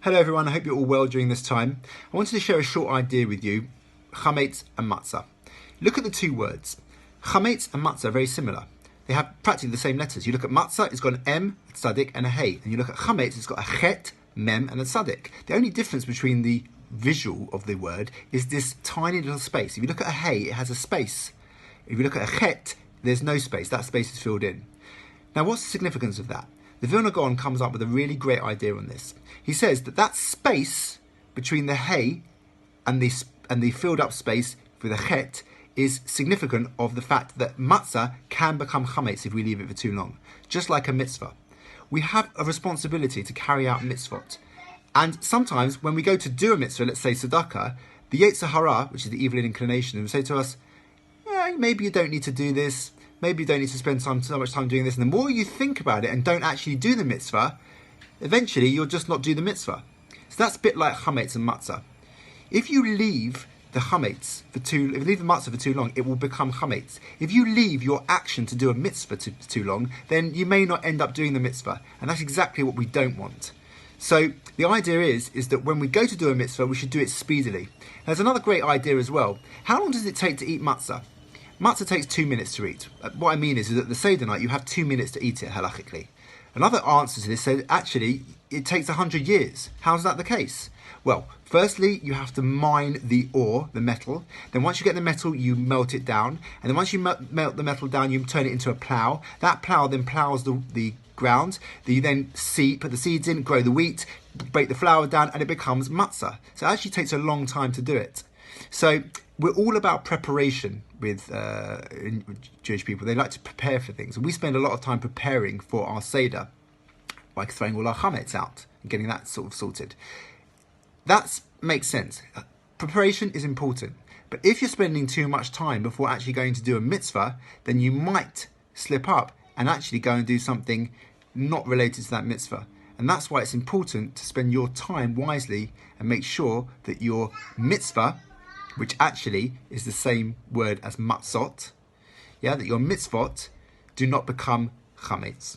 Hello everyone, I hope you're all well during this time. I wanted to share a short idea with you, Chametz and Matzah. Look at the two words. Chametz and Matzah are very similar. They have practically the same letters. You look at Matzah, it's got an M, a tzadik, and a hey. And you look at Chametz, it's got a chet, mem, and a tzadik. The only difference between the visual of the word is this tiny little space. If you look at a hey, it has a space. If you look at a chet, there's no space. That space is filled in. Now, what's the significance of that? The Vilna Gaon comes up with a really great idea on this. He says that that space between the hey and the filled up space for the chet is significant of the fact that matzah can become chametz if we leave it for too long, just like a mitzvah. We have a responsibility to carry out mitzvot. And sometimes when we go to do a mitzvah, let's say tzedakah, the yetzer hara, which is the evil inclination, will say to us, yeah, maybe you don't need to do this. Maybe you don't need to spend so much time doing this. And the more you think about it and don't actually do the mitzvah, eventually you'll just not do the mitzvah. So that's a bit like chametz and matzah. If you leave the chametz if you leave the matzah for too long, it will become chametz. If you leave your action to do a mitzvah for too long, then you may not end up doing the mitzvah. And that's exactly what we don't want. So the idea is that when we go to do a mitzvah, we should do it speedily. There's another great idea as well. How long does it take to eat matzah? Matzah takes 2 minutes to eat. What I mean is that the Seder night, you have 2 minutes to eat it, halachically. Another answer to this says, actually, it takes 100 years. How's that the case? Well, firstly, you have to mine the ore, the metal. Then once you get the metal, you melt it down. And then once you melt the metal down, you turn it into a plough. That plough then ploughs the ground. You then put the seeds in, grow the wheat, break the flour down, and it becomes matzah. So it actually takes a long time to do it. So we're all about preparation with Jewish people. They like to prepare for things. And we spend a lot of time preparing for our Seder, like throwing all our chametz out and getting that sort of sorted. That makes sense. Preparation is important. But if you're spending too much time before actually going to do a mitzvah, then you might slip up and actually go and do something not related to that mitzvah. And that's why it's important to spend your time wisely and make sure that your mitzvah, which actually is the same word as matzot, that your mitzvot do not become chametz.